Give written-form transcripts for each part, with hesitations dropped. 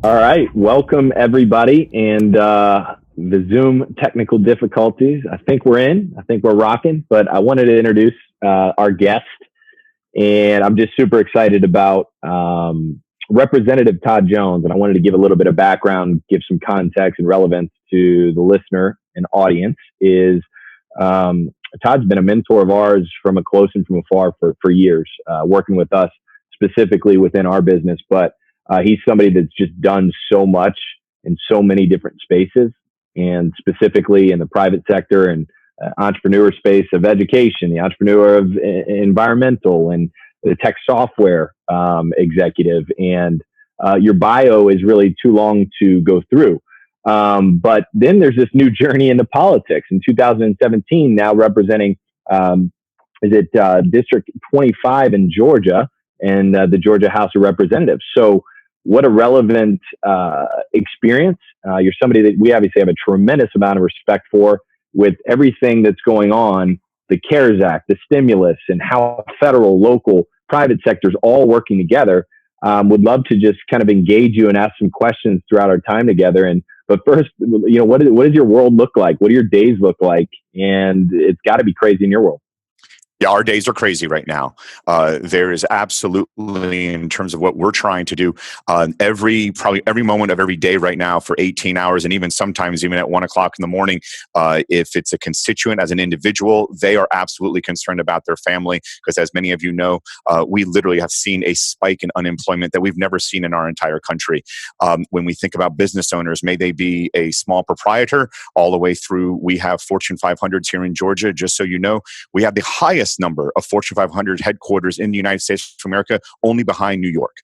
All right, welcome everybody, and the Zoom technical difficulties. I think we're rocking, but I wanted to introduce our guest, and I'm just super excited about Representative Todd Jones, and I wanted to give a little bit of background, give some context and relevance to the listener and audience. Todd's been a mentor of ours from a close and from afar for years, working with us specifically within our business, but he's somebody that's just done so much in so many different spaces, and specifically in the private sector and entrepreneur space of education, the entrepreneur of environmental, and the tech software executive. And your bio is really too long to go through. But then there's this new journey into politics in 2017, now representing, District 25 in Georgia, and the Georgia House of Representatives. So what a relevant experience. You're somebody that we obviously have a tremendous amount of respect for, with everything that's going on, the CARES Act, the stimulus, and how federal, local, private sectors all working together. Would love to just kind of engage you and ask some questions throughout our time together. But first, what does your world look like? What do your days look like? And it's got to be crazy in your world. Yeah, our days are crazy right now. There is absolutely, in terms of what we're trying to do, probably every moment of every day right now for 18 hours, and even sometimes even at 1 o'clock in the morning, if it's a constituent as an individual, they are absolutely concerned about their family, because as many of you know, we literally have seen a spike in unemployment that we've never seen in our entire country. When we think about business owners, may they be a small proprietor all the way through, we have Fortune 500s here in Georgia. Just so you know, we have the highest number of Fortune 500 headquarters in the United States of America, only behind New York.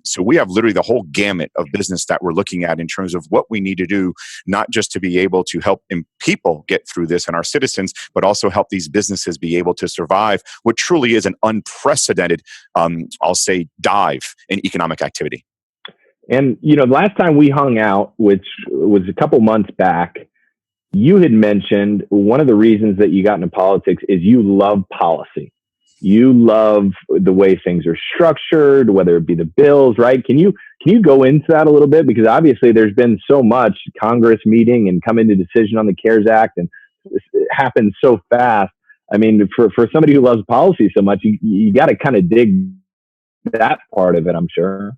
So we have literally the whole gamut of business that we're looking at in terms of what we need to do, not just to be able to help people get through this and our citizens, but also help these businesses be able to survive what truly is an unprecedented, I'll say, dive in economic activity. And, last time we hung out, which was a couple months back, you had mentioned one of the reasons that you got into politics is you love policy. You love the way things are structured, whether it be the bills, right? Can you go into that a little bit? Because obviously there's been so much Congress meeting and coming to decision on the CARES Act, and it happened so fast. I mean, for somebody who loves policy so much, you got to kind of dig that part of it, I'm sure.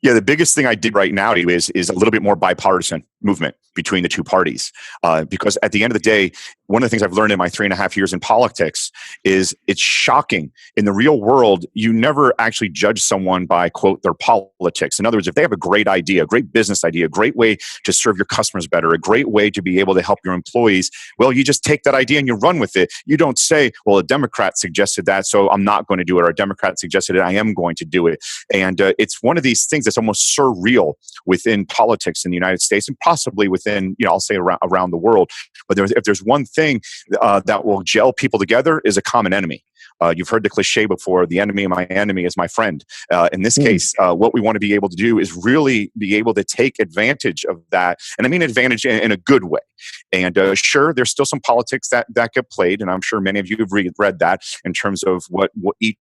Yeah, the biggest thing I did right now is a little bit more bipartisan movement between the two parties. Because at the end of the day, one of the things I've learned in my 3.5 years in politics is it's shocking. In the real world, you never actually judge someone by, quote, their politics. In other words, if they have a great idea, a great business idea, a great way to serve your customers better, a great way to be able to help your employees, well, you just take that idea and you run with it. You don't say, well, a Democrat suggested that, so I'm not going to do it, or a Democrat suggested it, I am going to do it. And it's one of these things that's almost surreal within politics in the United States, and possibly within, I'll say around the world. But if there's one thing that will gel people together, is a common enemy. You've heard the cliche before, the enemy of my enemy is my friend. In this case, what we want to be able to do is really be able to take advantage of that. And I mean advantage in a good way. And sure, there's still some politics that get played. And I'm sure many of you have read that in terms of what each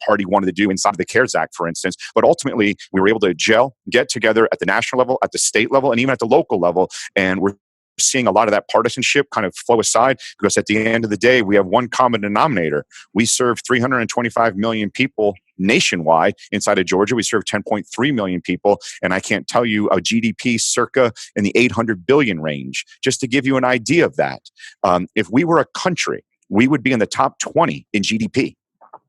party wanted to do inside of the CARES Act, for instance. But ultimately, we were able to get together at the national level, at the state level, and even at the local level. And we're seeing a lot of that partisanship kind of flow aside, because at the end of the day, we have one common denominator. We serve 325 million people nationwide. Inside of Georgia, we serve 10.3 million people. And I can't tell you, a GDP circa in the 800 billion range, just to give you an idea of that. If we were a country, we would be in the top 20 in GDP.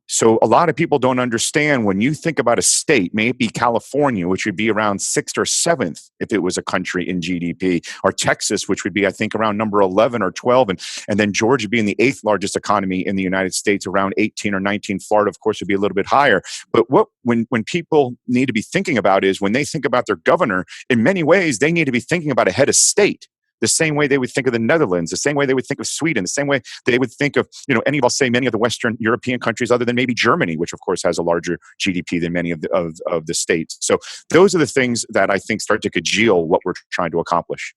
So a lot of people don't understand, when you think about a state, maybe California, which would be around 6th or 7th if it was a country in GDP, or Texas, which would be, I think, around number 11 or 12, and then Georgia being the 8th largest economy in the United States, around 18 or 19. Florida, of course, would be a little bit higher. But when people need to be thinking about is, when they think about their governor, in many ways, they need to be thinking about a head of state. The same way they would think of the Netherlands, the same way they would think of Sweden, the same way they would think of, many of the Western European countries, other than maybe Germany, which of course has a larger GDP than many of the states. So those are the things that I think start to congeal what we're trying to accomplish.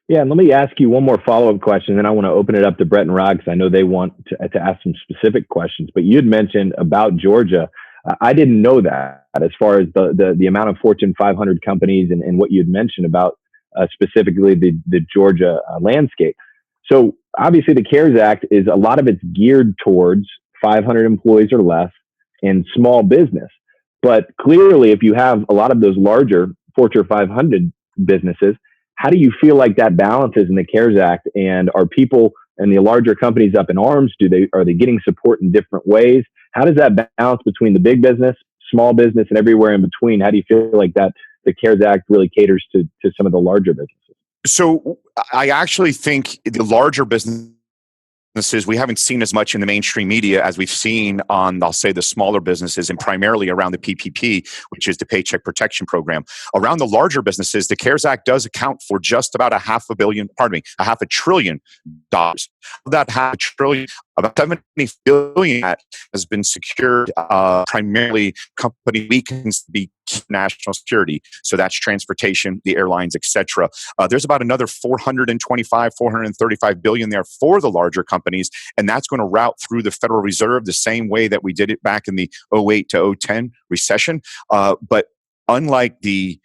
Yeah, and let me ask you one more follow-up question, then I want to open it up to Brett and Rod, because I know they want to ask some specific questions. But you had mentioned about Georgia. I didn't know that as far as the amount of Fortune 500 companies and what you'd mentioned about specifically the Georgia landscape. So obviously the CARES Act is a lot of it's geared towards 500 employees or less and small business. But clearly, if you have a lot of those larger Fortune 500 businesses, how do you feel like that balances in the CARES Act? And are people and the larger companies up in arms? Are they getting support in different ways? How does that balance between the big business, small business, and everywhere in between? How do you feel like that the CARES Act really caters to some of the larger businesses? So I actually think the larger businesses, we haven't seen as much in the mainstream media as we've seen on, I'll say, the smaller businesses, and primarily around the PPP, which is the Paycheck Protection Program. Around the larger businesses, the CARES Act does account for just about $500 billion. Of that half a trillion, about 70 billion has been secured primarily company weakens the national security. So that's transportation, the airlines, etc. There's about another 435 billion there for the larger companies, and that's going to route through the Federal Reserve the same way that we did it back in the 08 to 010 recession. But unlike the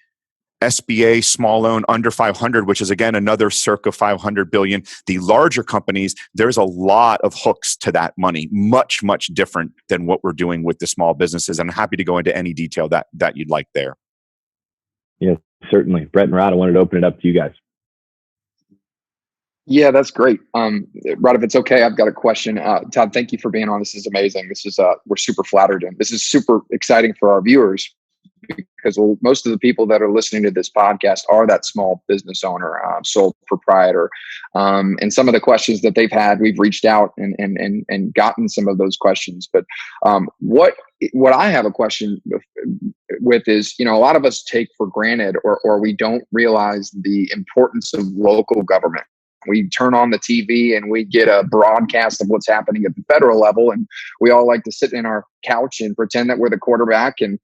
SBA small loan under 500, which is again another circa 500 billion. The larger companies, there's a lot of hooks to that money, much, much different than what we're doing with the small businesses. I'm happy to go into any detail that you'd like there. Yes, certainly. Brett and Rod, I wanted to open it up to you guys. Yeah, that's great. Rod, if it's okay, I've got a question. Todd, thank you for being on. This is amazing. This is we're super flattered, and this is super exciting for our viewers, because most of the people that are listening to this podcast are that small business owner, sole proprietor. And some of the questions that they've had, we've reached out and gotten some of those questions. But what I have a question with is, a lot of us take for granted or we don't realize the importance of local government. We turn on the TV and we get a broadcast of what's happening at the federal level. And we all like to sit in our couch and pretend that we're the quarterback and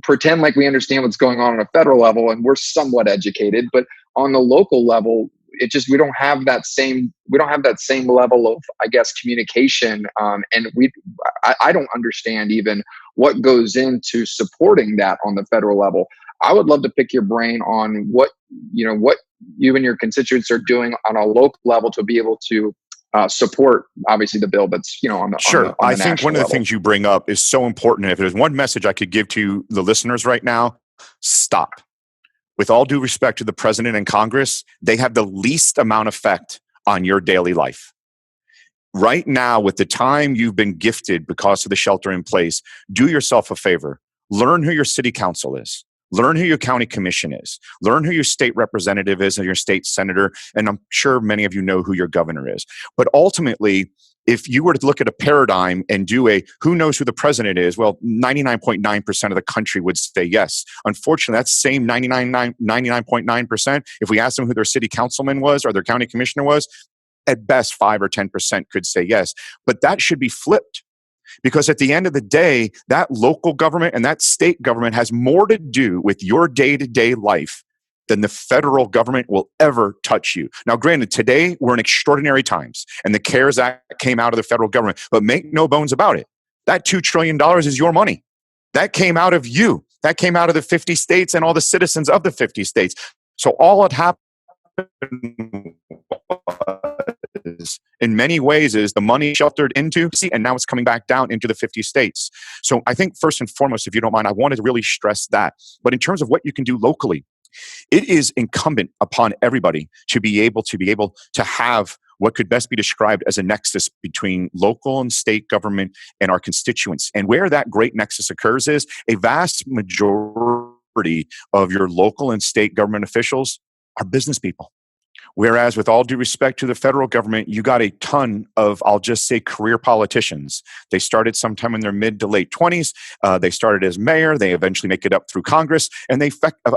pretend like we understand what's going on a federal level. And we're somewhat educated, but on the local level, we don't have that same level of, I guess, communication. And I don't understand even what goes into supporting that on the federal level. I would love to pick your brain on what you and your constituents are doing on a local level to be able to support, obviously, the bill that's on the sure. On the I think one of the level. things you bring up is so important. If there's one message I could give to the listeners right now, stop. With all due respect to the president and Congress, they have the least amount of effect on your daily life. Right now, with the time you've been gifted because of the shelter in place, do yourself a favor. Learn who your city council is. Learn who your county commission is. Learn who your state representative is and your state senator. And I'm sure many of you know who your governor is. But ultimately, if you were to look at a paradigm and do who knows who the president is, well, 99.9% of the country would say yes. Unfortunately, that same 99.9%, if we asked them who their city councilman was or their county commissioner was, at best 5 or 10% could say yes. But that should be flipped. Because at the end of the day, that local government and that state government has more to do with your day-to-day life than the federal government will ever touch you. Now, granted, today we're in extraordinary times, and the CARES Act came out of the federal government, but make no bones about it. That $2 trillion is your money. That came out of you. That came out of the 50 states and all the citizens of the 50 states. So all it happened in many ways is the money sheltered into, and now it's coming back down into the 50 states. So I think first and foremost, if you don't mind, I wanted to really stress that. But in terms of what you can do locally, it is incumbent upon everybody to be able to have what could best be described as a nexus between local and state government and our constituents. And where that great nexus occurs is a vast majority of your local and state government officials are business people. Whereas, with all due respect to the federal government, you got a ton of, I'll just say, career politicians. They started sometime in their mid to late 20s. They started as mayor. They eventually make it up through Congress. And they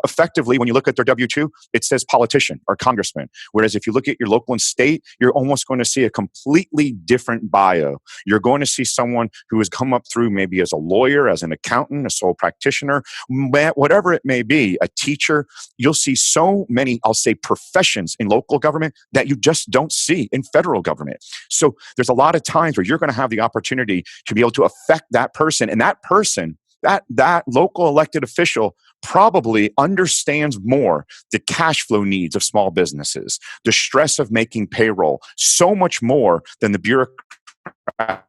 effectively, when you look at their W-2, it says politician or congressman. Whereas if you look at your local and state, you're almost going to see a completely different bio. You're going to see someone who has come up through maybe as a lawyer, as an accountant, a sole practitioner, whatever it may be, a teacher. You'll see so many, I'll say, professions in local government that you just don't see in federal government. So there's a lot of times where you're going to have the opportunity to be able to affect that person, and that person that local elected official probably understands more the cash flow needs of small businesses, the stress of making payroll, so much more than the bureaucrat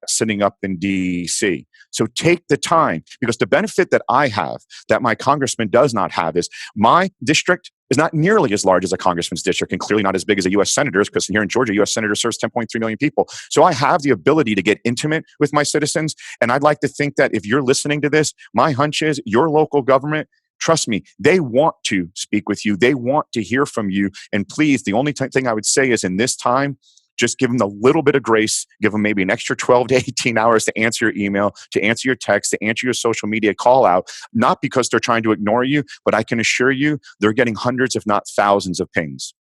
sitting up in DC. So take the time, because the benefit that I have that my congressman does not have is my district is not nearly as large as a congressman's district, and clearly not as big as a U.S. senator's, because here in Georgia, U.S. senator serves 10.3 million people. So I have the ability to get intimate with my citizens. And I'd like to think that if you're listening to this, my hunch is your local government, trust me, they want to speak with you. They want to hear from you. And please, the only thing I would say is, in this time, just give them a little bit of grace. Give them maybe an extra 12 to 18 hours to answer your email, to answer your text, to answer your social media call out, not because they're trying to ignore you, but I can assure you they're getting hundreds, if not thousands of pings.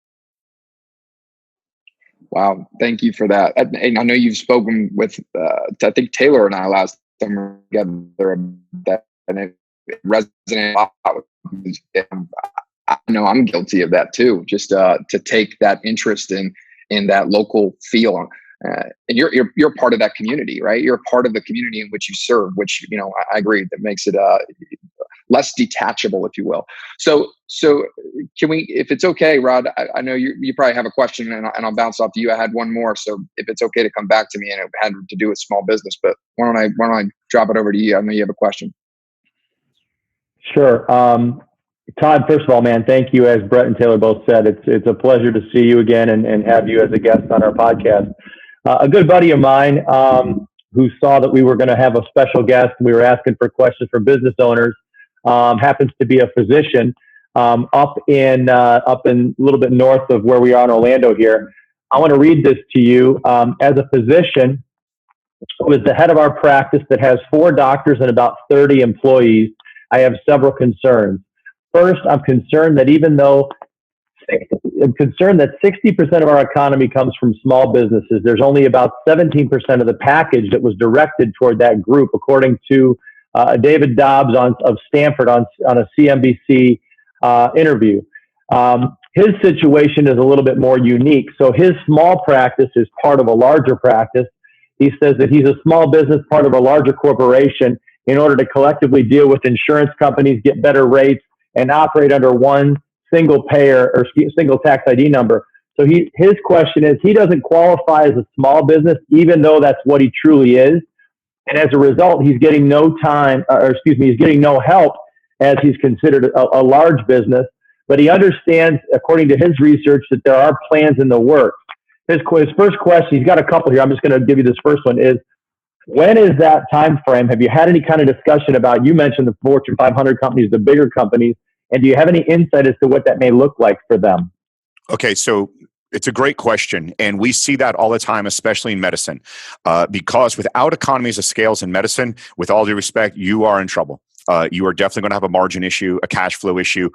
Wow. Thank you for that. And I know you've spoken with, I think Taylor and I last time together, that, and it resonated a lot. I know I'm guilty of that too, just to take that interest in that local feel. And you're part of that community, right? You're a part of the community in which you serve, which, I agree, that makes it less detachable, if you will. So can we, if it's okay, Rod, I know you probably have a question, and I'll bounce off to you. I had one more, so if it's okay to come back to me, and it had to do with small business, but why don't I drop it over to you? I know you have a question. Sure. Todd, first of all, man, thank you. As Brett and Taylor both said, it's a pleasure to see you again and have you as a guest on our podcast. A good buddy of mine who saw that we were going to have a special guest, we were asking for questions for business owners, happens to be a physician up in a little bit north of where we are in Orlando here. I want to read this to you. As a physician who is the head of our practice that has 4 doctors and about 30 employees, I have several concerns. First, I'm concerned that 60% of our economy comes from small businesses. There's only about 17% of the package that was directed toward that group, according to David Dobbs of Stanford on a CNBC interview. His situation is a little bit more unique. So his small practice is part of a larger practice. He says that he's a small business, part of a larger corporation, in order to collectively deal with insurance companies, get better rates, and operate under one single payer or single tax ID number. So his question is, he doesn't qualify as a small business, even though that's what he truly is. And as a result, he's getting no he's getting no help, as he's considered a large business. But he understands, according to his research, that there are plans in the works. His first question, he's got a couple here. I'm just going to give you this first one, is when is that time frame? Have you had any kind of discussion about, you mentioned the Fortune 500 companies, the bigger companies, and do you have any insight as to what that may look like for them? Okay, so it's a great question, and we see that all the time, especially in medicine, because without economies of scales in medicine, with all due respect, you are in trouble. You are definitely going to have a margin issue, a cash flow issue.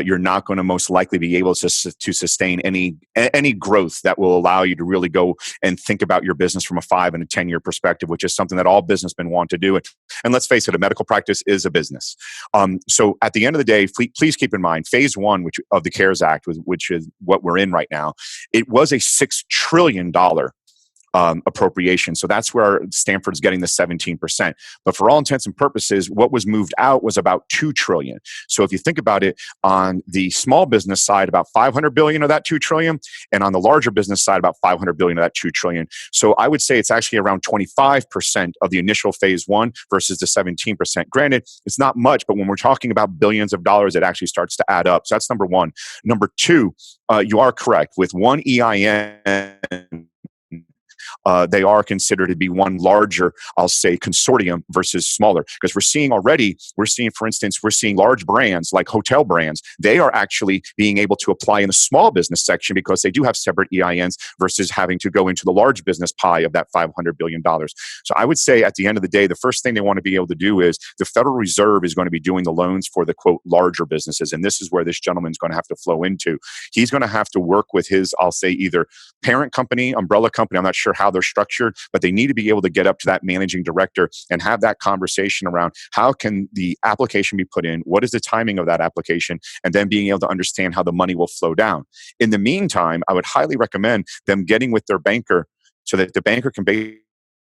You're not going to most likely be able to sustain any growth that will allow you to really go and think about your business from a 5 and a 10-year perspective, which is something that all businessmen want to do. And let's face it, a medical practice is a business. So at the end of the day, please keep in mind, phase 1 of the CARES Act, which is what we're in right now, it was a $6 trillion appropriation. So that's where Stanford's getting the 17%. But for all intents and purposes, what was moved out was about $2 trillion. So if you think about it, on the small business side, about $500 billion of that $2 trillion, and on the larger business side, about $500 billion of that $2 trillion. So I would say it's actually around 25% of the initial phase 1 versus the 17%. Granted, it's not much, but when we're talking about billions of dollars, it actually starts to add up. So that's number 1. Number 2, you are correct. With one EIN, they are considered to be one larger, I'll say, consortium versus smaller. Because for instance, large brands like hotel brands, they are actually being able to apply in the small business section because they do have separate EINs versus having to go into the large business pie of that $500 billion. So I would say at the end of the day, the first thing they want to be able to do is the Federal Reserve is going to be doing the loans for the, quote, larger businesses. And this is where this gentleman's going to have to flow into. He's going to have to work with his, I'll say, either parent company, umbrella company, I'm not sure how they're structured, but they need to be able to get up to that managing director and have that conversation around how can the application be put in, what is the timing of that application, and then being able to understand how the money will flow down. In the meantime, I would highly recommend them getting with their banker so that the banker can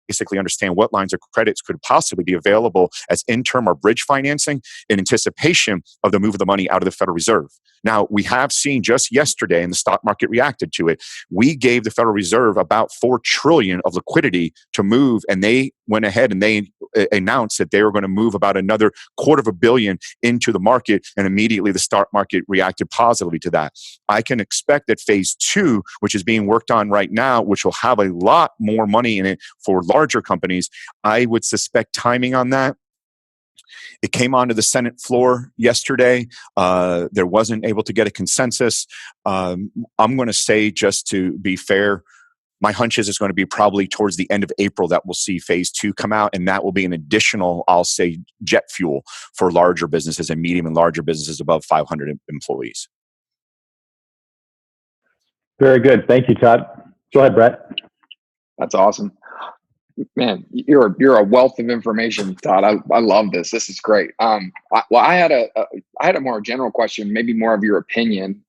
basically understand what lines of credits could possibly be available as interim or bridge financing in anticipation of the move of the money out of the Federal Reserve. Now, we have seen just yesterday, and the stock market reacted to it, we gave the Federal Reserve about $4 trillion of liquidity to move, and they went ahead and they announced that they were going to move about another $250 million into the market, and immediately the stock market reacted positively to that. I can expect that phase 2, which is being worked on right now, which will have a lot more money in it for larger companies, I would suspect timing on that. It came onto the Senate floor yesterday. There wasn't able to get a consensus. I'm going to say, just to be fair, my hunch is it's going to be probably towards the end of April that we'll see phase 2 come out, and that will be an additional, I'll say, jet fuel for larger businesses and medium and larger businesses above 500 employees. Very good. Thank you, Todd. Go ahead, Brett. That's awesome. Man, you're a wealth of information, Todd. I love this. This is great. I had a more general question, maybe more of your opinion,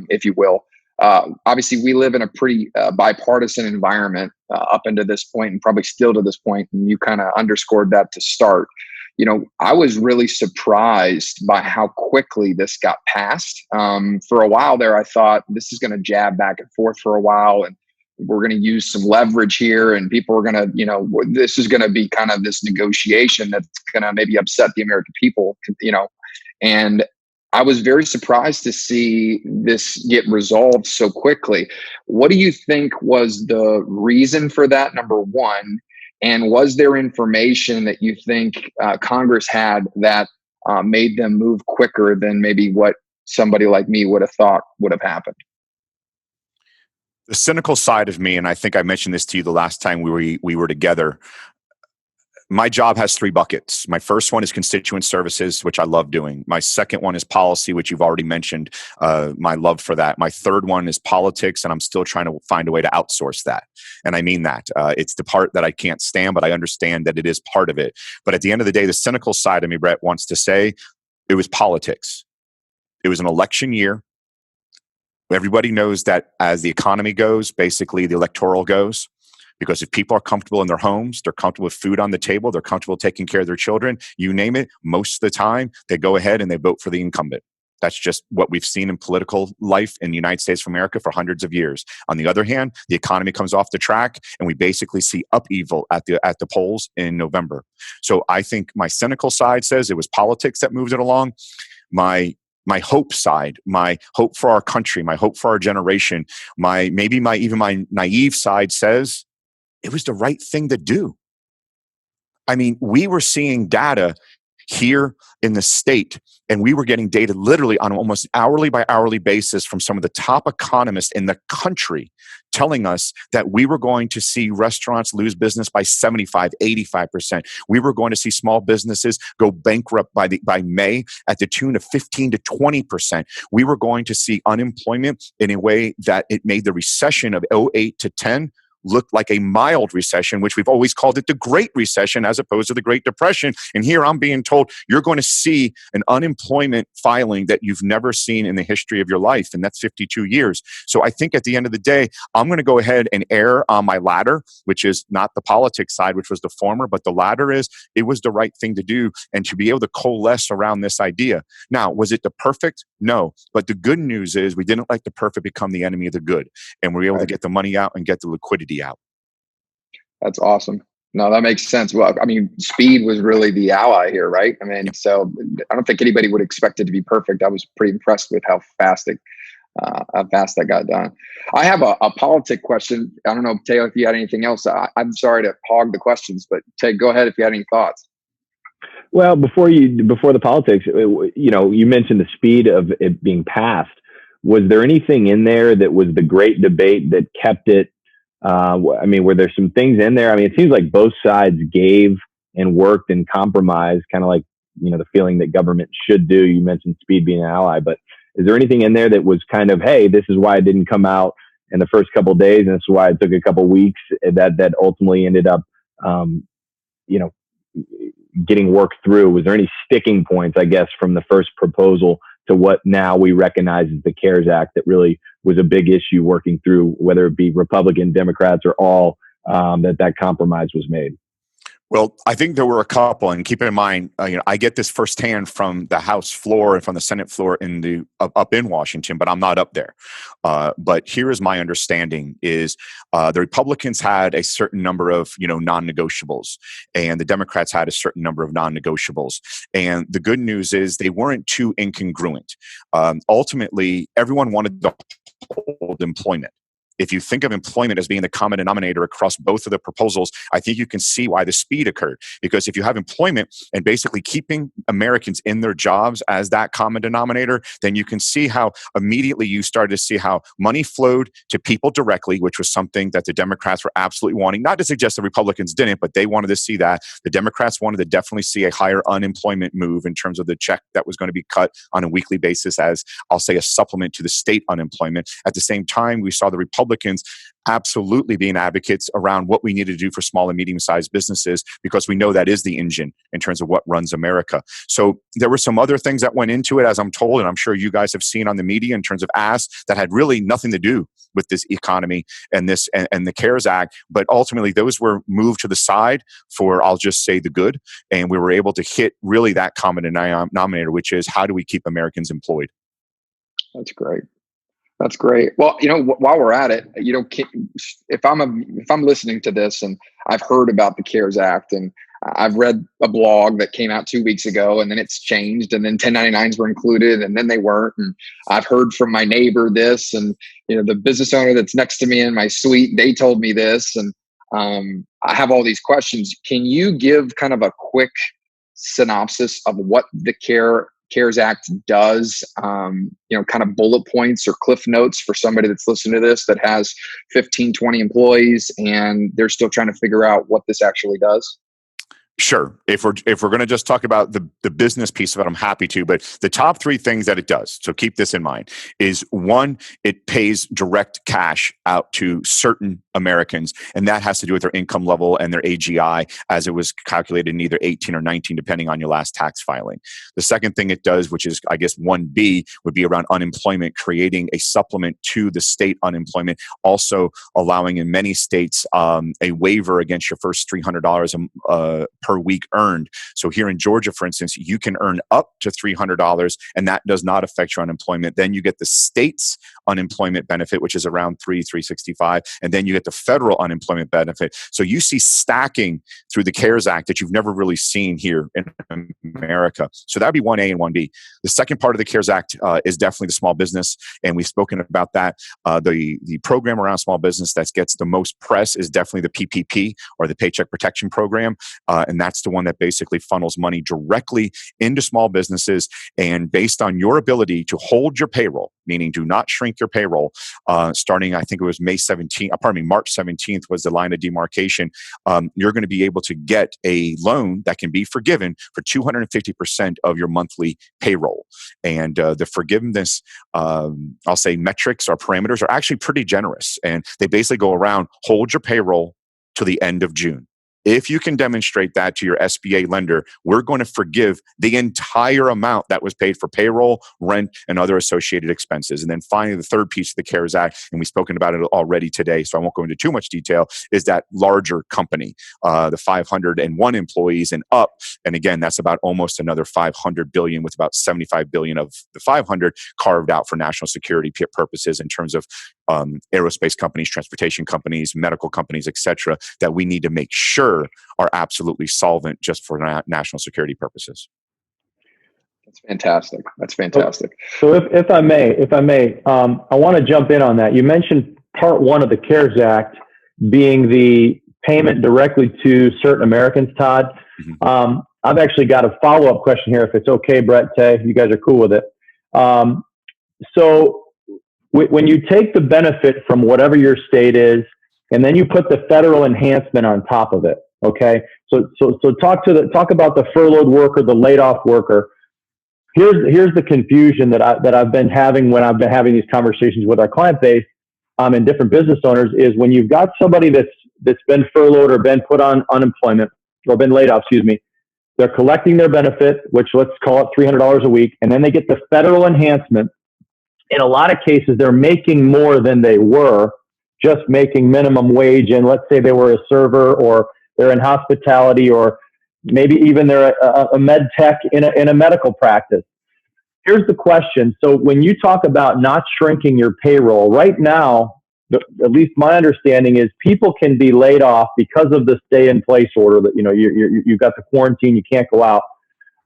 if you will. Obviously, we live in a pretty bipartisan environment up until this point, and probably still to this point. And you kind of underscored that to start. You know, I was really surprised by how quickly this got passed. For a while there, I thought this is going to jab back and forth for a while, and we're going to use some leverage here, and people are going to, you know, this is going to be kind of this negotiation that's going to maybe upset the American people, you know. And I was very surprised to see this get resolved so quickly. What do you think was the reason for that, number one? And was there information that you think Congress had that made them move quicker than maybe what somebody like me would have thought would have happened? The cynical side of me, and I think I mentioned this to you the last time we were together, my job has 3 buckets. My first one is constituent services, which I love doing. My second one is policy, which you've already mentioned, my love for that. My third one is politics, and I'm still trying to find a way to outsource that. And I mean that. It's the part that I can't stand, but I understand that it is part of it. But at the end of the day, the cynical side of me, Brett, wants to say it was politics. It was an election year. Everybody knows that as the economy goes, basically the electoral goes. Because if people are comfortable in their homes, they're comfortable with food on the table, they're comfortable taking care of their children, you name it, most of the time, they go ahead and they vote for the incumbent. That's just what we've seen in political life in the United States of America for hundreds of years. On the other hand, the economy comes off the track, and we basically see upheaval at the polls in November. So I think my cynical side says it was politics that moved it along. My hope side, my hope for our country, my hope for our generation, my naive side says it was the right thing to do. I mean, we were seeing data here in the state, and we were getting data literally on almost hourly by hourly basis from some of the top economists in the country telling us that we were going to see restaurants lose business by 75, 85%. We were going to see small businesses go bankrupt by May at the tune of 15 to 20%. We were going to see unemployment in a way that it made the recession of 08 to 10 looked like a mild recession, which we've always called it the Great Recession as opposed to the Great Depression. And here I'm being told you're going to see an unemployment filing that you've never seen in the history of your life, and that's 52 years. So I think at the end of the day, I'm going to go ahead and err on my latter, which is not the politics side, which was the former, but the latter is it was the right thing to do and to be able to coalesce around this idea. Now, was it the perfect? No. But the good news is we didn't let the perfect become the enemy of the good, and we were able to get the money out and get the liquidity out. That's awesome. No, that makes sense. Well, I mean, speed was really the ally here, right? I mean, so I don't think anybody would expect it to be perfect. I was pretty impressed with how fast that got done. I have a politic question. I don't know, Taylor, if you had anything else. I'm sorry to hog the questions, but Tay, go ahead if you had any thoughts. Well, before the politics, you mentioned the speed of it being passed. Was there anything in there that was the great debate that kept it? I mean, were there some things in there? I mean, it seems like both sides gave and worked and compromised, kind of like, the feeling that government should do. You mentioned speed being an ally, but is there anything in there that was kind of, hey, this is why it didn't come out in the first couple of days, and this is why it took a couple of weeks, that ultimately ended up, getting worked through? Was there any sticking points, I guess, from the first proposal to what now we recognize as the CARES Act that really was a big issue working through, whether it be Republican, Democrats, or all that compromise was made. Well, I think there were a couple, and keep in mind, I get this firsthand from the House floor and from the Senate floor up in Washington, but I'm not up there. But here is my understanding: is the Republicans had a certain number of non-negotiables, and the Democrats had a certain number of non-negotiables. And the good news is they weren't too incongruent. Ultimately, everyone wanted to hold employment. If you think of employment as being the common denominator across both of the proposals, I think you can see why the speed occurred. Because if you have employment and basically keeping Americans in their jobs as that common denominator, then you can see how immediately you started to see how money flowed to people directly, which was something that the Democrats were absolutely wanting. Not to suggest the Republicans didn't, but they wanted to see that. The Democrats wanted to definitely see a higher unemployment move in terms of the check that was going to be cut on a weekly basis as, I'll say, a supplement to the state unemployment. At the same time, we saw the Republicans absolutely being advocates around what we need to do for small and medium-sized businesses, because we know that is the engine in terms of what runs America. So there were some other things that went into it, as I'm told, and I'm sure you guys have seen on the media in terms of asks that had really nothing to do with this economy and this and the CARES Act. But ultimately, those were moved to the side for, I'll just say, the good. And we were able to hit really that common denominator, which is how do we keep Americans employed? That's great. That's great. Well, while we're at it, if I'm listening to this and I've heard about the CARES Act and I've read a blog that came out 2 weeks ago and then it's changed and then 1099s were included and then they weren't. And I've heard from my neighbor this and, the business owner that's next to me in my suite, they told me this. And I have all these questions. Can you give kind of a quick synopsis of what the CARES Act does, kind of bullet points or cliff notes for somebody that's listening to this that has 15, 20 employees and they're still trying to figure out what this actually does? Sure. If we're going to just talk about the business piece of it, I'm happy to. But the top three things that it does, so keep this in mind, is one, it pays direct cash out to certain Americans, and that has to do with their income level and their AGI as it was calculated in either 18 or 19, depending on your last tax filing. The second thing it does, which is, I guess, 1B, would be around unemployment, creating a supplement to the state unemployment, also allowing in many states a waiver against your first $300 per week earned. So here in Georgia, for instance, you can earn up to $300 and that does not affect your unemployment. Then you get the state's unemployment benefit, which is around $365, and then you get the federal unemployment benefit. So you see stacking through the CARES Act that you've never really seen here in America. So that'd be 1A and 1B. The second part of the CARES Act is definitely the small business, and we've spoken about that. The program around small business that gets the most press is definitely the PPP, or the Paycheck Protection Program, and that's the one that basically funnels money directly into small businesses. And based on your ability to hold your payroll, meaning do not shrink your payroll, starting, I think it was March 17th was the line of demarcation, you're going to be able to get a loan that can be forgiven for 250% of your monthly payroll. And the forgiveness, I'll say, metrics or parameters are actually pretty generous. And they basically go around, hold your payroll till the end of June. If you can demonstrate that to your SBA lender, we're going to forgive the entire amount that was paid for payroll, rent, and other associated expenses. And then finally, the third piece of the CARES Act, and we've spoken about it already today, so I won't go into too much detail, is that larger company, the 501 employees and up. And again, that's about almost another $500 billion, with about $75 billion of the 500 carved out for national security purposes in terms of aerospace companies, transportation companies, medical companies, et cetera, that we need to make sure are absolutely solvent just for national security purposes. That's fantastic. That's fantastic. So if I may, I want to jump in on that. You mentioned part one of the CARES Act being the payment directly to certain Americans, Todd. Mm-hmm. I've actually got a follow-up question here, if it's okay, Brett, Tay, you guys are cool with it. So when you take the benefit from whatever your state is, and then you put the federal enhancement on top of it, okay? So talk about the furloughed worker, the laid off worker. Here's the confusion that I've been having when I've been having these conversations with our client base and different business owners, is when you've got somebody that's been furloughed or been put on unemployment or been laid off, they're collecting their benefit, which let's call it $300 a week, and then they get the federal enhancement. In a lot of cases, they're making more than they were just making minimum wage, and let's say they were a server, or they're in hospitality, or maybe even they're a med tech in a medical practice. Here's the question. So when you talk about not shrinking your payroll, right now, at least my understanding is people can be laid off because of the stay-in-place order that, you've got the quarantine, you can't go out.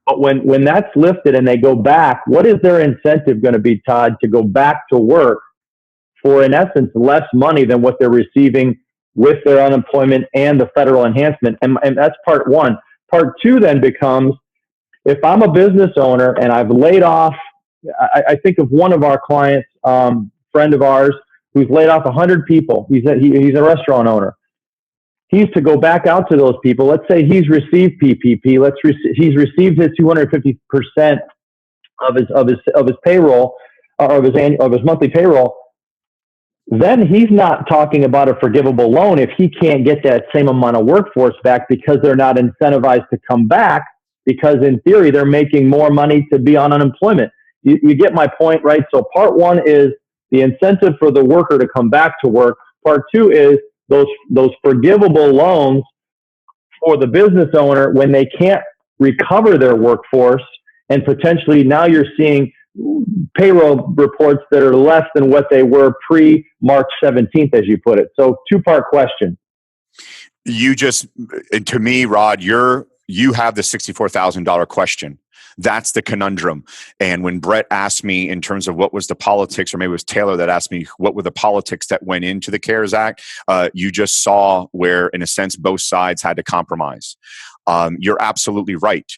But when that's lifted and they go back, what is their incentive going to be, Todd, to go back to work for, in essence, less money than what they're receiving with their unemployment and the federal enhancement? And that's part one. Part two then becomes, if I'm a business owner and I've laid off, I think of one of our clients, friend of ours, who's laid off 100 people. He's a restaurant owner. He's to go back out to those people. Let's say he's received PPP. He's received his 250% of his payroll, of his monthly payroll. Then he's not talking about a forgivable loan if he can't get that same amount of workforce back, because they're not incentivized to come back, because in theory they're making more money to be on unemployment. You get my point, right? So part one is the incentive for the worker to come back to work. Part two is those forgivable loans for the business owner when they can't recover their workforce, and potentially now you're seeing payroll reports that are less than what they were pre-March 17th, as you put it. So two-part question. To me, Rod, you have the $64,000 question. That's the conundrum. And when Brett asked me in terms of what was the politics, or maybe it was Taylor that asked me what were the politics that went into the CARES Act, you just saw where, in a sense, both sides had to compromise. You're absolutely right.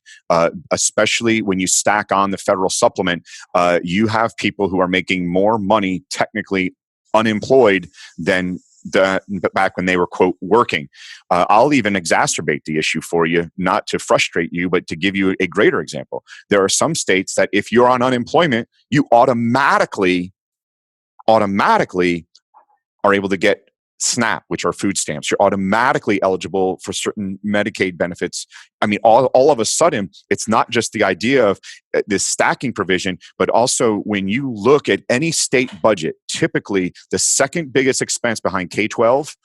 Especially when you stack on the federal supplement, you have people who are making more money technically unemployed than back when they were, quote, working. I'll even exacerbate the issue for you, not to frustrate you, but to give you a greater example. There are some states that if you're on unemployment, you automatically are able to get SNAP, which are food stamps. You're automatically eligible for certain Medicaid benefits. I mean, all of a sudden, it's not just the idea of this stacking provision, but also when you look at any state budget, typically the second biggest expense behind K-12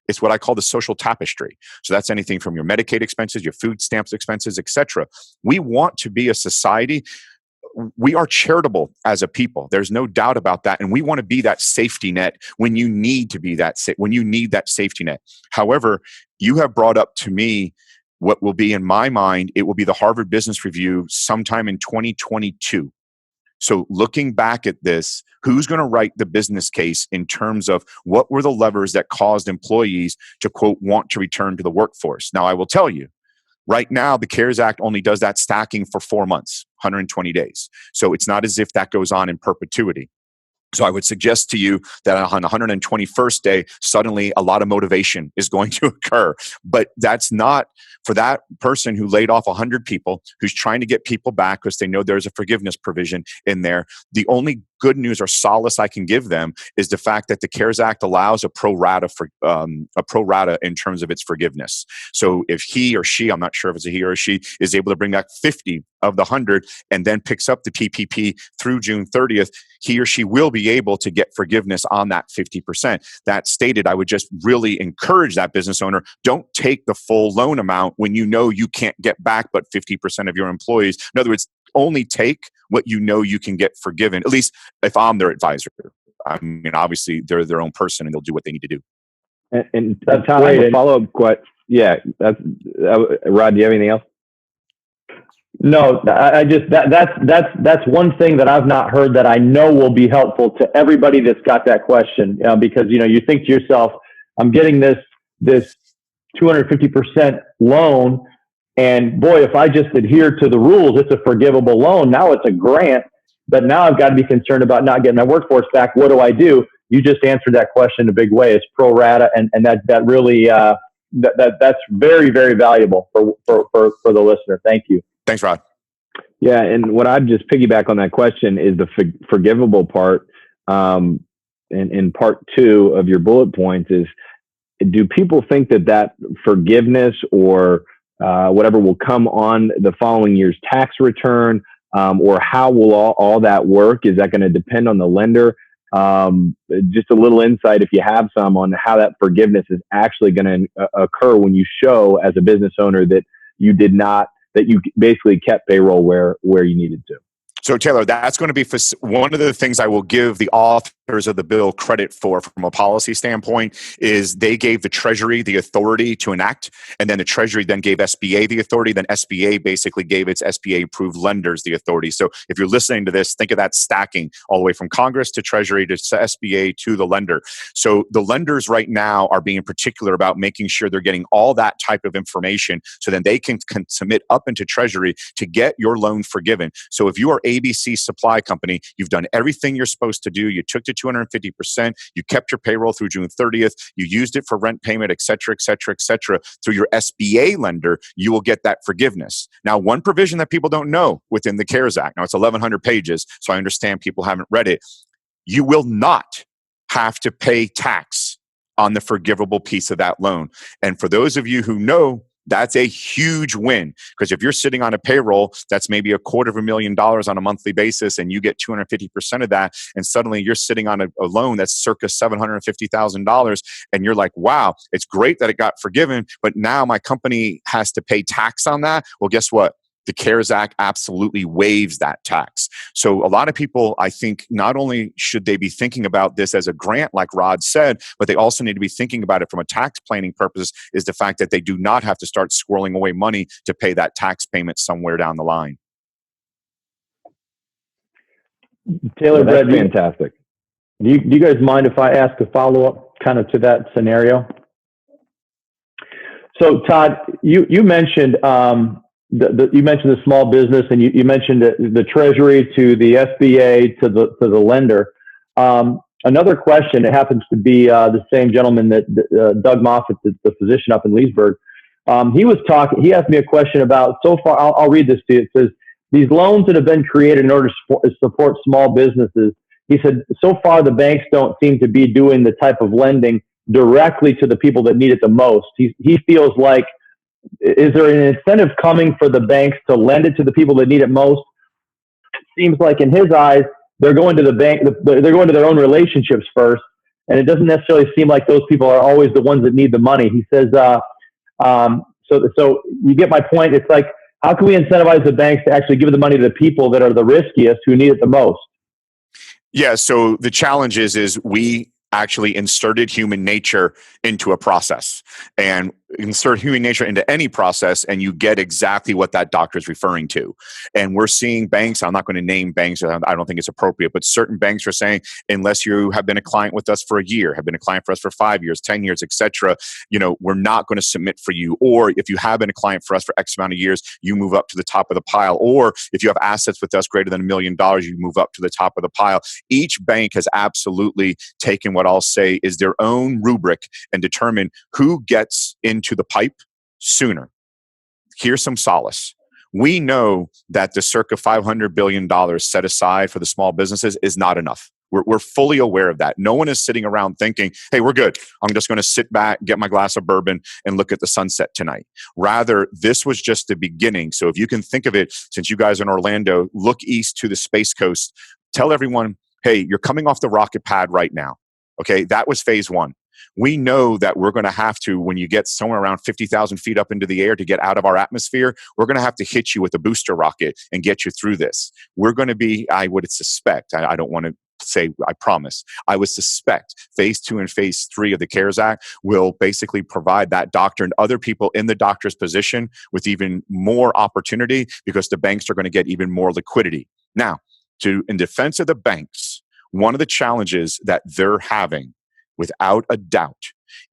is what I call the social tapestry. So that's anything from your Medicaid expenses, your food stamps expenses, etc. We want to be a society. We are charitable as a people. There's no doubt about that. And we want to be that safety net when you need to be that safety net. However, you have brought up to me what will be, in my mind, it will be the Harvard Business Review sometime in 2022. So looking back at this, who's going to write the business case in terms of what were the levers that caused employees to, quote, want to return to the workforce? Now, I will tell you, right now, the CARES Act only does that stacking for 4 months, 120 days. So it's not as if that goes on in perpetuity. So I would suggest to you that on the 121st day, suddenly a lot of motivation is going to occur. But that's not for that person who laid off 100 people, who's trying to get people back because they know there's a forgiveness provision in there. The only good news or solace I can give them is the fact that the CARES Act allows a pro rata in terms of its forgiveness. So if he or she, I'm not sure if it's a he or a she, is able to bring back 50 of the 100 and then picks up the PPP through June 30th, he or she will be able to get forgiveness on that 50%. That stated, I would just really encourage that business owner, don't take the full loan amount when you know you can't get back but 50% of your employees. In other words, only take what you know you can get forgiven, at ledo if I'm their advisor. I mean, obviously, they're their own person and they'll do what they need to do. And Todd, I have a follow-up question. Yeah, Rod, do you have anything else? No, that's one thing that I've not heard that I know will be helpful to everybody that's got that question. Because you think to yourself, I'm getting this 250% loan, and boy, if I just adhere to the rules, it's a forgivable loan. Now it's a grant, but now I've got to be concerned about not getting my workforce back. What do I do? You just answered that question in a big way. It's pro rata, and that really that's very, very valuable for the listener. Thank you. Thanks, Rod. Yeah, and what I'd just piggyback on that question is the forgivable part. In part two of your bullet points is, do people think that forgiveness or whatever will come on the following year's tax return, or how will all that work? Is that going to depend on the lender? just a little insight, if you have some, on how that forgiveness is actually going to occur when you show as a business owner that you did not, that you basically kept payroll where you needed to. So, Taylor, that's going to be one of the things I will give the authors of the bill credit for from a policy standpoint is they gave the Treasury the authority to enact, and then the Treasury then gave SBA the authority. Then SBA basically gave its SBA-approved lenders the authority. So if you're listening to this, think of that stacking all the way from Congress to Treasury to SBA to the lender. So the lenders right now are being particular about making sure they're getting all that type of information so then they can submit up into Treasury to get your loan forgiven. So if you are ABC Supply Company, you've done everything you're supposed to do. You took to 250%. You kept your payroll through June 30th. You used it for rent payment, et cetera, et cetera, et cetera. Through your SBA lender, you will get that forgiveness. Now, one provision that people don't know within the CARES Act, now it's 1,100 pages, so I understand people haven't read it. You will not have to pay tax on the forgivable piece of that loan. And for those of you who know, that's a huge win, because if you're sitting on a payroll that's maybe $250,000 on a monthly basis and you get 250% of that, and suddenly you're sitting on a loan that's circa $750,000, and you're like, wow, it's great that it got forgiven, but now my company has to pay tax on that. Well, guess what? The CARES Act absolutely waives that tax. So a lot of people, I think, not only should they be thinking about this as a grant, like Rod said, but they also need to be thinking about it from a tax planning purpose, is the fact that they do not have to start squirreling away money to pay that tax payment somewhere down the line. Taylor, that's Brad, fantastic. Do you guys mind if I ask a follow-up kind of to that scenario? So Todd, you mentioned you mentioned the small business, and you mentioned the Treasury to the SBA to the lender. Another question, it happens to be the same gentleman that Doug Moffitt, the physician up in Leesburg. He asked me a question about, so far, I'll read this to you. It says, these loans that have been created in order to support small businesses, he said, so far the banks don't seem to be doing the type of lending directly to the people that need it the most. He feels like, is there an incentive coming for the banks to lend it to the people that need it most? It seems like in his eyes, they're going to the bank, they're going to their own relationships first, and it doesn't necessarily seem like those people are always the ones that need the money. He says, so you get my point. It's like, how can we incentivize the banks to actually give the money to the people that are the riskiest, who need it the most? Yeah, so the challenge is we actually inserted human nature into a process, and insert human nature into any process, and you get exactly what that doctor is referring to. And we're seeing banks, I'm not going to name banks, I don't think it's appropriate, but certain banks are saying, unless you have been a client with us for a year, have been a client for us for 5 years, 10 years, etc., we're not going to submit for you. Or if you have been a client for us for X amount of years, you move up to the top of the pile. Or if you have assets with us greater than $1 million, you move up to the top of the pile. Each bank has absolutely taken what I'll say is their own rubric and determined who gets into the pipe sooner. Here's some solace. We know that the circa $500 billion set aside for the small businesses is not enough. We're fully aware of that. No one is sitting around thinking, hey, we're good. I'm just going to sit back, get my glass of bourbon, and look at the sunset tonight. Rather, this was just the beginning. So if you can think of it, since you guys are in Orlando, look east to the Space Coast. Tell everyone, hey, you're coming off the rocket pad right now. Okay, that was phase one. We know that we're going to have to, when you get somewhere around 50,000 feet up into the air to get out of our atmosphere, we're going to have to hit you with a booster rocket and get you through this. We're going to be, I would suspect, I don't want to say I promise, I would suspect phase 2 and phase 3 of the CARES Act will basically provide that doctor and other people in the doctor's position with even more opportunity, because the banks are going to get even more liquidity. Now, in defense of the banks, one of the challenges that they're having, without a doubt,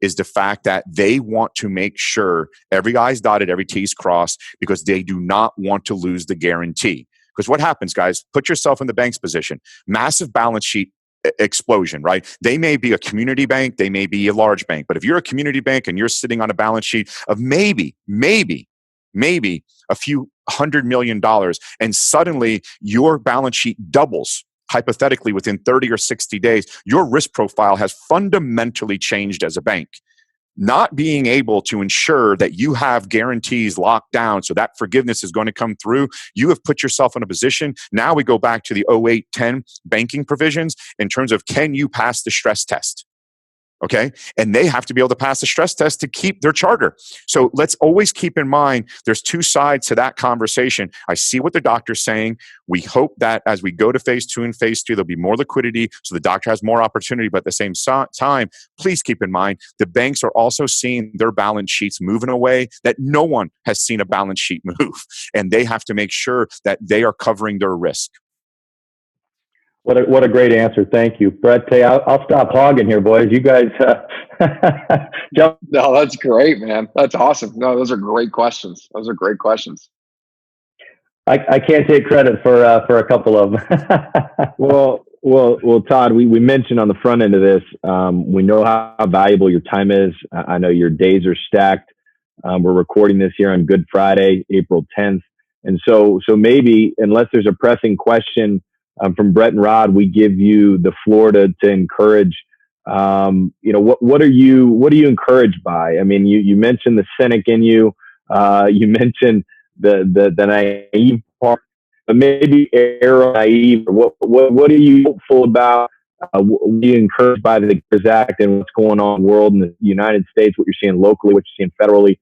is the fact that they want to make sure every I's dotted, every T's crossed, because they do not want to lose the guarantee. Because what happens, guys, put yourself in the bank's position. Massive balance sheet explosion, right? They may be a community bank, they may be a large bank, but if you're a community bank and you're sitting on a balance sheet of maybe a few $100 million, and suddenly your balance sheet doubles, hypothetically within 30 or 60 days, your risk profile has fundamentally changed as a bank. not being able to ensure that you have guarantees locked down so that forgiveness is going to come through, you have put yourself in a position. Now we go back to the 08-10 banking provisions in terms of, can you pass the stress test? Okay. And they have to be able to pass the stress test to keep their charter. So let's always keep in mind there's two sides to that conversation. I see what the doctor's saying. We hope that as we go to phase 2 and phase 3, there'll be more liquidity so the doctor has more opportunity. But at the same time, please keep in mind the banks are also seeing their balance sheets move in a way that no one has seen a balance sheet move. And they have to make sure that they are covering their risk. What a great answer. Thank you, Brett. Hey, I'll stop hogging here, boys. You guys jump. No, that's great, man. That's awesome. No, those are great questions. Those are great questions. I can't take credit for a couple of them. Well, Todd, we mentioned on the front end of this, we know how valuable your time is. I know your days are stacked. We're recording this here on Good Friday, April 10th. And so maybe, unless there's a pressing question from Brett and Rod, we give you the floor to encourage. What are you encouraged by? I mean, you mentioned the cynic in you. You mentioned the naive part, but maybe arrow naive. What are you hopeful about? What are you encouraged by the CARES Act and what's going on in the world in the United States? What you're seeing locally, what you're seeing federally,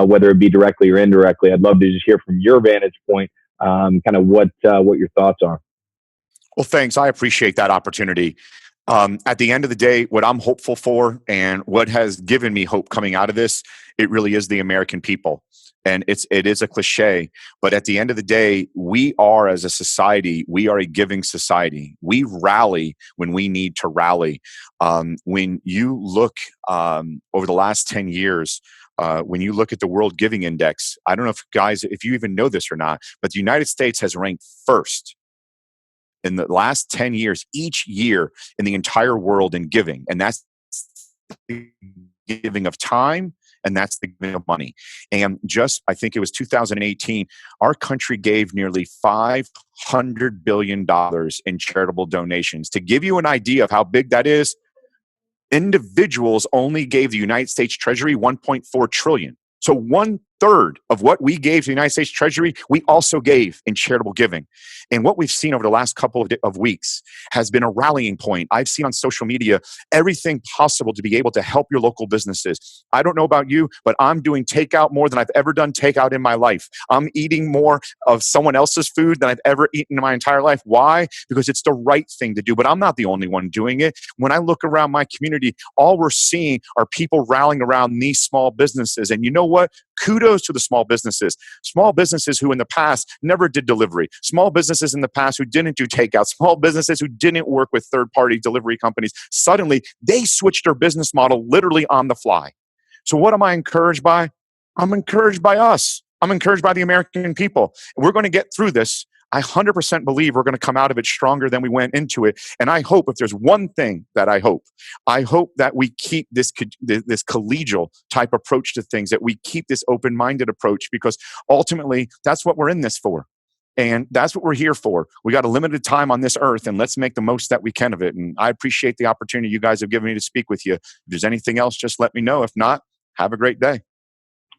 whether it be directly or indirectly. I'd love to just hear from your vantage point, kind of what your thoughts are. Well, thanks. I appreciate that opportunity. At the end of the day, what I'm hopeful for and what has given me hope coming out of this, it really is the American people. And it is a cliche, but at the end of the day, we are, as a society, we are a giving society. We rally when we need to rally. When you look over the last 10 years, when you look at the World Giving Index, I don't know if you even know this or not, but the United States has ranked first in the last 10 years, each year in the entire world in giving. And that's the giving of time, and that's the giving of money. And I think it was 2018, our country gave nearly $500 billion in charitable donations. To give you an idea of how big that is, individuals only gave the United States Treasury $1.4 trillion. So 1/3 of what we gave to the United States Treasury, we also gave in charitable giving. And what we've seen over the last couple of weeks has been a rallying point. I've seen on social media everything possible to be able to help your local businesses. I don't know about you, but I'm doing takeout more than I've ever done takeout in my life. I'm eating more of someone else's food than I've ever eaten in my entire life. Why? Because it's the right thing to do. But I'm not the only one doing it. When I look around my community, all we're seeing are people rallying around these small businesses. And you know what? Kudos to the small businesses who in the past never did delivery, small businesses in the past who didn't do takeout, small businesses who didn't work with third-party delivery companies. Suddenly, they switched their business model literally on the fly. So what am I encouraged by? I'm encouraged by us. I'm encouraged by the American people. We're going to get through this. I 100% believe we're going to come out of it stronger than we went into it. And I hope, if there's one thing that I hope that we keep this collegial type approach to things, that we keep this open-minded approach, because ultimately that's what we're in this for. And that's what we're here for. We got a limited time on this earth, and let's make the most that we can of it. And I appreciate the opportunity you guys have given me to speak with you. If there's anything else, just let me know. If not, have a great day. It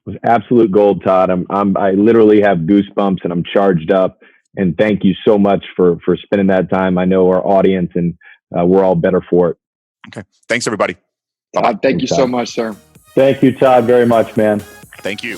was absolute gold, Todd. I literally have goosebumps and I'm charged up. And thank you so much for spending that time. I know our audience, and we're all better for it. Okay. Thanks, everybody. Thank you so much, sir. Thank you, Todd, very much, man. Thank you.